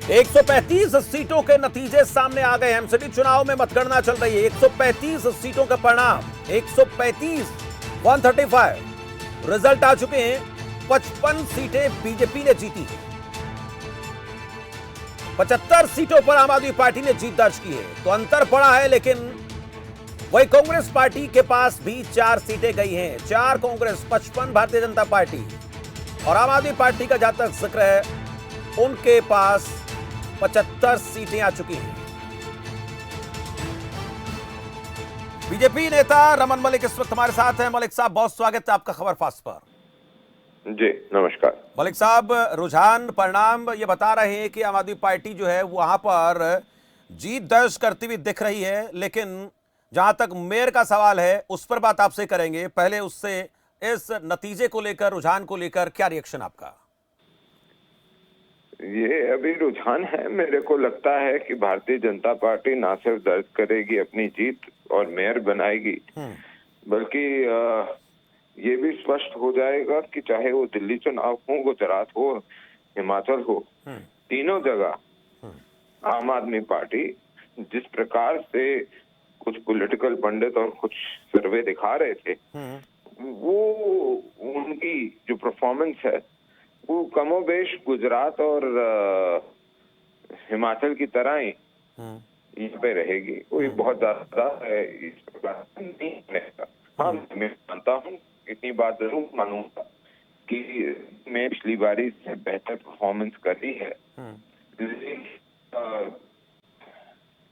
135 सीटों के नतीजे सामने आ गए। एमसीडी चुनाव में मतगणना चल रही है। 135 सीटों का परिणाम 135 135 रिजल्ट आ चुके हैं। 55 सीटें बीजेपी ने जीती हैं। 75 सीटों पर आम आदमी पार्टी ने जीत दर्ज की है। तो अंतर पड़ा है, लेकिन वही कांग्रेस पार्टी के पास भी 4 सीटें गई हैं। 4 कांग्रेस, 55 भारतीय जनता पार्टी और आम आदमी पार्टी का जहां तक जिक्र है, उनके पास 75 सीटें आ चुकी हैं। बीजेपी नेता रमन मलिक इस वक्त हमारे साथ हैं। मलिक साहब, बहुत स्वागत है आपका खबर फास्ट पर। जी नमस्कार। मलिक साहब, रुझान परिणाम ये बता रहे हैं कि आम आदमी पार्टी जो है वहां पर जीत दर्ज करती हुई दिख रही है, लेकिन जहां तक मेयर का सवाल है उस पर बात आपसे करेंगे। पहले उससे इस नतीजे को लेकर, रुझान को लेकर क्या रिएक्शन आपका? ये अभी रुझान है। मेरे को लगता है कि भारतीय जनता पार्टी ना सिर्फ दर्ज करेगी अपनी जीत और मेयर बनाएगी, बल्कि ये भी स्पष्ट हो जाएगा कि चाहे वो दिल्ली चुनाव हो, गुजरात हो, हिमाचल हो, तीनों जगह आम आदमी पार्टी जिस प्रकार से कुछ पॉलिटिकल पंडित और कुछ सर्वे दिखा रहे थे, वो उनकी जो परफॉर्मेंस है वो कमोबेश गुजरात और हिमाचल की तरह ही यहाँ पे रहेगी। कोई बहुत ज्यादा इस प्रकार नहीं रहेगा। हाँ, मैं मानता हूँ, इतनी बात जरूर मानूंगा कि मैं पिछली बारी से बेहतर परफॉर्मेंस करी है।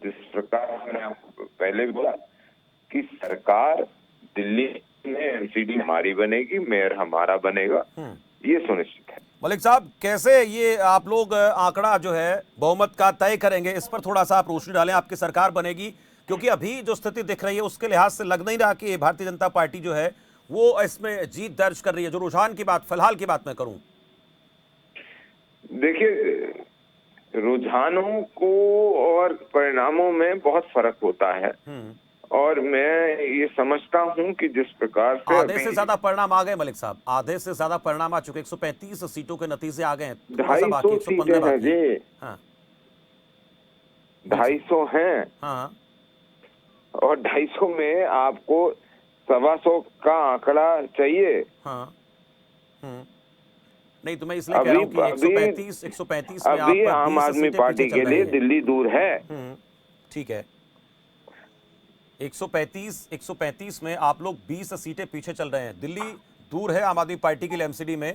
जिस प्रकार मैंने आपको पहले भी बोला कि सरकार दिल्ली में एमसीडी हमारी बनेगी, मेयर हमारा बनेगा, ये सुनिश्चित है। मलिक साहब, कैसे ये आप लोग आंकड़ा जो है बहुमत का तय करेंगे, इस पर थोड़ा सा आप रोशनी डालें। आपकी सरकार बनेगी, क्योंकि अभी जो स्थिति दिख रही है उसके लिहाज से लग नहीं रहा कि भारतीय जनता पार्टी जो है वो इसमें जीत दर्ज कर रही है। जो रुझान की बात, फिलहाल की बात मैं करूं, देखिए, रुझानों को और परिणामों में बहुत फर्क होता है, और मैं ये समझता हूं कि जिस प्रकार से आधे से ज्यादा परिणाम आ गए मलिक साहब, आधे से ज्यादा परिणाम आ चुके। 135 सीटों के नतीजे आ गए हैं। थोड़ा सा बाकी 250 सीटें 115 हैं बाकी है। जी। हाँ, 250 हैं, हाँ, और 250 में आपको 125 का आंकड़ा चाहिए। हाँ। नहीं, तो मैं इसलिए कह रहा हूं कि 135 में अभी आप आम 20 आदमी सीटें पीछे पार्टी चल के रहे लिए हैं। दिल्ली दूर है। ठीक है। 135 में आप लोग 20 सीटें पीछे चल रहे हैं। दिल्ली दूर है आम आदमी पार्टी के लिए एमसीडी में।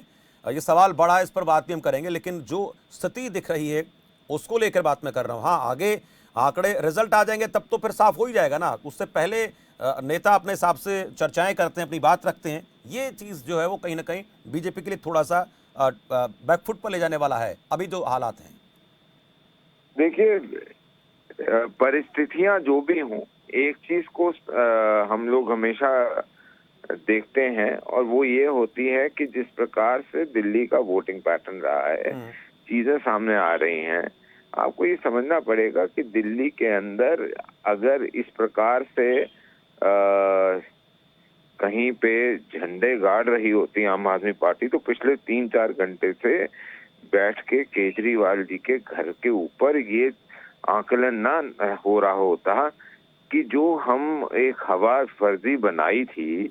ये सवाल बड़ा है, इस पर बात भी हम करेंगे, लेकिन जो स्थिति दिख रही है उसको लेकर बात मैं कर रहा हूं। हाँ, आगे आंकड़े, रिजल्ट आ जाएंगे तब तो फिर साफ हो ही जाएगा ना। उससे पहले नेता अपने हिसाब से चर्चाएं करते हैं, अपनी बात रखते हैं। ये चीज जो है वो कहीं ना कहीं बीजेपी के लिए थोड़ा सा बैकफुट पर ले जाने वाला है अभी जो हालात हैं। देखिए, परिस्थितियां जो भी हों, एक चीज को हम लोग हमेशा देखते हैं, और वो ये होती है कि जिस प्रकार से दिल्ली का वोटिंग पैटर्न रहा है, चीजें सामने आ रही हैं, आपको ये समझना पड़ेगा कि दिल्ली के अंदर अगर इस प्रकार से कहीं पे झंडे गाड़ रही होती आम आदमी पार्टी, तो पिछले 3-4 घंटे से बैठ के केजरीवाल जी के घर के ऊपर ये आकलन ना हो रहा होता कि जो हम एक हवा फर्जी बनाई थी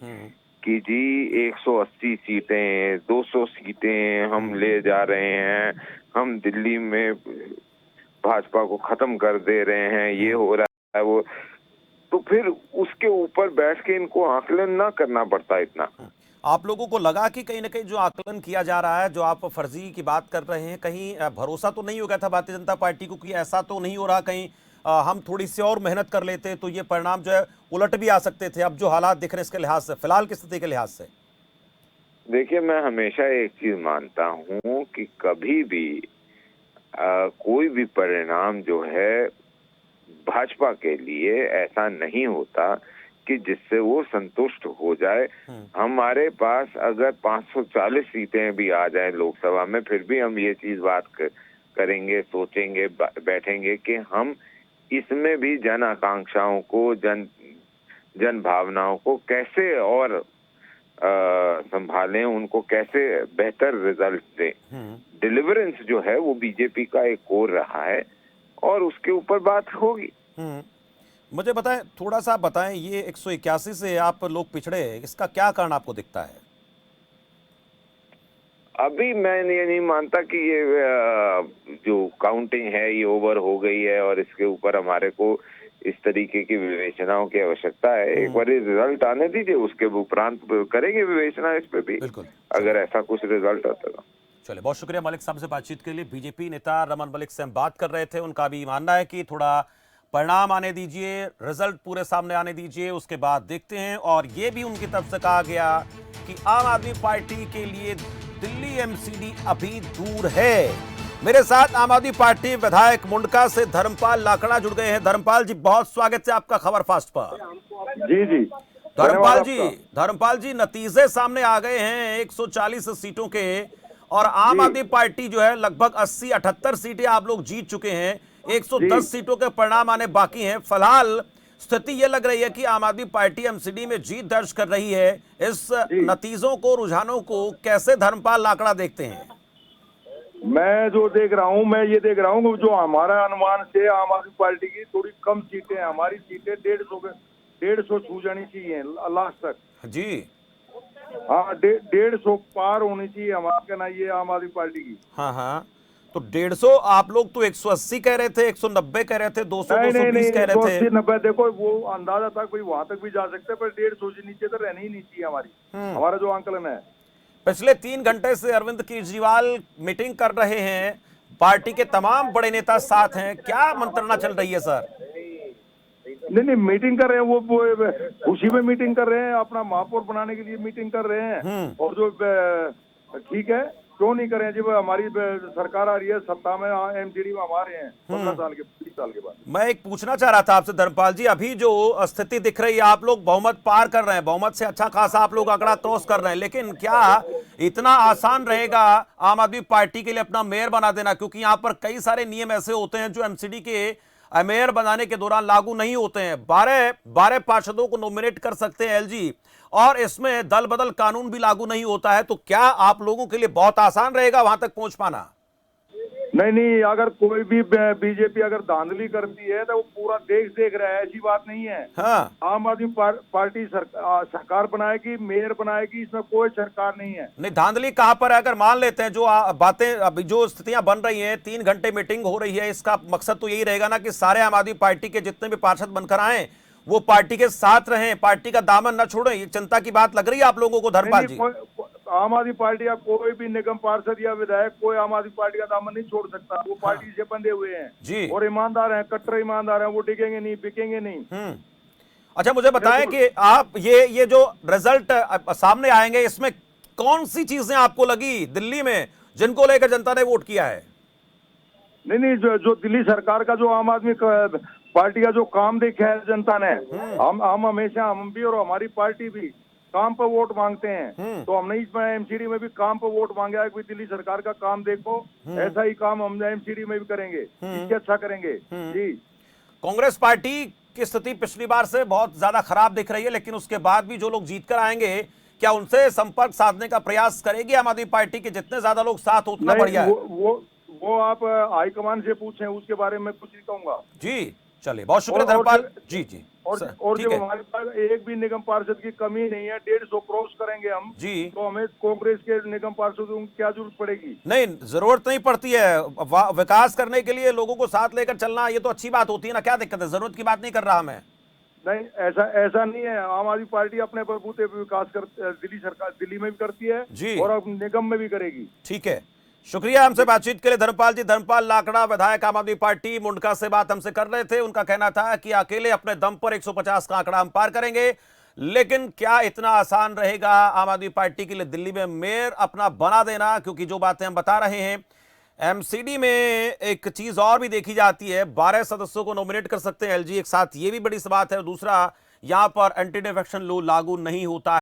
कि जी 180 सीटें, 200 सीटें हम ले जा रहे हैं, हम दिल्ली में भाजपा को खत्म कर दे रहे हैं, ये हो रहा है वो, तो फिर उसके ऊपर बैठ के इनको आकलन ना करना पड़ता इतना। आप लोगों को लगा कि कहीं ना कहीं जो आकलन किया जा रहा है, जो आप फर्जी की बात कर रहे हैं, कहीं भरोसा तो नहीं हो गया था भारतीय जनता पार्टी को कि ऐसा तो नहीं हो रहा, कहीं हम थोड़ी सी और मेहनत कर लेते तो ये परिणाम जो है उलट भी आ सकते थे? अब जो हालात दिख रहे हैं इसके लिहाज से, फिलहाल की स्थिति के लिहाज से। देखिए, मैं हमेशा एक चीज मानता हूँ कि कभी भी कोई भी परिणाम जो है भाजपा के लिए ऐसा नहीं होता कि जिससे वो संतुष्ट हो जाए। हमारे पास अगर 540 सीटें भी आ जाए लोकसभा में, फिर भी हम ये चीज बात करेंगे, सोचेंगे, बैठेंगे कि हम इसमें भी जन आकांक्षाओं को, जन भावनाओं को कैसे और संभालें, उनको कैसे बेहतर रिजल्ट दें। डिलीवरेंस जो है वो बीजेपी का एक कोर रहा है और उसके ऊपर बात होगी। मुझे बताएं, थोड़ा सा बताएं, ये 181 से आप लोग पिछड़े, इसका क्या कारण आपको दिखता है? अभी मैं ये नहीं मानता कि ये जो काउंटिंग है ये ओवर हो गई है और इसके ऊपर हमारे को इस तरीके की विवेचनाओं की आवश्यकता है। एक बार रिजल्ट आने दीजिए, उसके उपरांत करेंगे विवेचना इस पे भी, बिल्कुल, अगर ऐसा कुछ रिजल्ट आता है। चलिए, बहुत शुक्रिया मलिक साहब से बातचीत के लिए। बीजेपी नेता रमन मलिक से हम बात कर रहे थे। उनका भी मानना है कि थोड़ा परिणाम आने दीजिए, रिजल्ट पूरे सामने आने दीजिए, उसके बाद देखते हैं। और ये भी उनकी तरफ से कहा गया कि आम आदमी पार्टी के लिए दिल्ली एमसीडी अभी दूर है। मेरे साथ आम आदमी पार्टी विधायक मुंडका से धर्मपाल लाकड़ा जुड़ गए हैं। धर्मपाल जी, बहुत स्वागत है आपका खबर फास्ट पर। जी जी, धर्मपाल जी, नतीजे सामने आ गए हैं 140 सीटों के, और आम आदमी पार्टी जो है लगभग 80-78 सीटें आप लोग जीत चुके हैं। 110 सीटों के परिणाम आने बाकी हैं। फिलहाल स्थिति यह लग रही है कि आम आदमी पार्टी एमसीडी में जीत दर्ज कर रही है। इस नतीजों को, रुझानों को कैसे धर्मपाल लाकड़ा देखते हैं? मैं जो देख रहा हूँ, मैं ये देख रहा हूँ जो हमारा अनुमान से आम आदमी पार्टी की थोड़ी कम सीटें हैं। हमारी सीटें 150 छू जानी चाहिए लास्ट तक जी। हाँ, 150 पार होनी चाहिए हमारा कहना ये आम आदमी पार्टी की। हाँ, तो 150 आप लोग तो 180 कह रहे थे, 190 कह रहे थे, 200 220 कह रहे थे। 180-90 देखो वो अंदाजा था, कोई वहां तक भी जा सकते, पर 150 से नीचे तो रहनी ही नहीं चाहिए हमारी। हमारा जो आंकलन है, पिछले 3 घंटे से अरविंद केजरीवाल मीटिंग कर रहे हैं, पार्टी के तमाम बड़े नेता साथ हैं, क्या मंत्रणा चल रही है सर? नहीं, मीटिंग कर रहे हैं, वो खुशी में मीटिंग कर रहे हैं, अपना महापौर बनाने के लिए मीटिंग कर रहे हैं। और जो ठीक है, क्यों नहीं करें जब हमारी सरकार आ रही है, सत्ता में एमसीडी में हमारे हैं 15 साल के 20 साल के बाद। मैं एक पूछना चाह रहा था आपसे धर्मपाल जी, अभी जो स्थिति दिख रही है, आप लोग बहुमत पार कर रहे हैं, बहुमत से अच्छा खासा आप लोग आंकड़ा क्रॉस कर रहे हैं, लेकिन क्या इतना आसान रहेगा आम आदमी पार्टी के लिए अपना मेयर बना देना? क्योंकि यहाँ पर कई सारे नियम ऐसे होते हैं जो एमसीडी के मेयर बनाने के दौरान लागू नहीं होते हैं। 12 पार्षदों को नॉमिनेट कर सकते हैं एलजी, और इसमें दल बदल कानून भी लागू नहीं होता है। तो क्या आप लोगों के लिए बहुत आसान रहेगा वहां तक पहुंच पाना? नहीं, अगर कोई भी बीजेपी अगर धांधली करती है तो वो पूरा देश देख रहा है, ऐसी बात नहीं है। हाँ। आम आदमी पार्टी सरकार बनाएगी, मेयर बनाएगी, इसमें कोई सरकार नहीं है। नहीं, धांधली कहां पर है? अगर मान लेते हैं जो बातें अभी जो स्थितियां बन रही हैं, 3 घंटे मीटिंग हो रही है, इसका मकसद तो यही रहेगा ना कि सारे आम आदमी पार्टी के जितने भी पार्षद बनकर आए वो पार्टी के साथ रहें, पार्टी का दामन न छोड़ें। ये चिंता की बात लग रही है आप लोगों को धर्मपाल जी? आम आदमी पार्टी या कोई भी निगम पार्षद या विधायक, कोई आम आदमी पार्टी का दामन नहीं छोड़ सकता। वो पार्टी से बंधे हुए हैं जी, और ईमानदार हैं, कट्टर ईमानदार हैं, वो टिकेंगे नहीं, बिकेंगे नहीं। अच्छा, मुझे बताएं कि आप ये जो रिजल्ट सामने आएंगे, इसमें कौन सी चीजें आपको लगी दिल्ली में जिनको लेकर जनता ने वोट किया है? नहीं, जो दिल्ली सरकार का जो आम आदमी पार्टी का जो काम देखा है जनता ने, हम हमेशा, हम भी और हमारी पार्टी भी काम पर वोट मांगते हैं। तो हमने इसमें एमसीडी में भी काम पर वोट मांगा है कि दिल्ली सरकार का काम देखो, ऐसा ही काम हम एमसीडी में भी करेंगे, इससे अच्छा करेंगे। जी, कांग्रेस पार्टी की स्थिति पिछली बार से बहुत ज्यादा खराब दिख रही है, लेकिन उसके बाद भी जो लोग जीत कर आएंगे, क्या उनसे संपर्क साधने का प्रयास करेगी आम आदमी पार्टी के? जितने ज्यादा लोग साथ उतना बढ़िया है। वो आप हाईकमान से पूछें, उसके बारे में कुछ नहीं कहूंगा। जी, चलिए, बहुत शुक्रिया धर्मपाल जी। और जब हमारे पास एक भी निगम पार्षद की कमी नहीं है, 150 क्रॉस करेंगे हम जी, तो हमें कांग्रेस के निगम पार्षदों की क्या जरूरत पड़ेगी? नहीं, जरूरत नहीं पड़ती है। विकास करने के लिए लोगों को साथ लेकर चलना, ये तो अच्छी बात होती है ना, क्या दिक्कत है? जरूरत की बात नहीं कर रहा मैं। नहीं, ऐसा नहीं है। आम आदमी पार्टी अपने बलबूते पे विकास दिल्ली सरकार दिल्ली में भी करती है जी, और अब निगम में भी करेगी। ठीक है, शुक्रिया हमसे बातचीत के लिए धर्मपाल जी। धर्मपाल लाकड़ा, विधायक आम आदमी पार्टी मुंडका से बात हमसे कर रहे थे। उनका कहना था कि अकेले अपने दम पर 150 का आंकड़ा हम पार करेंगे, लेकिन क्या इतना आसान रहेगा आम आदमी पार्टी के लिए दिल्ली में मेयर अपना बना देना? क्योंकि जो बातें हम बता रहे हैं, एमसीडी में एक चीज और भी देखी जाती है, 12 सदस्यों को नॉमिनेट कर सकते हैं एलजी एक साथ, ये भी बड़ी बात है। दूसरा, यहां पर एंटी डिफेक्शन लॉ लागू नहीं होता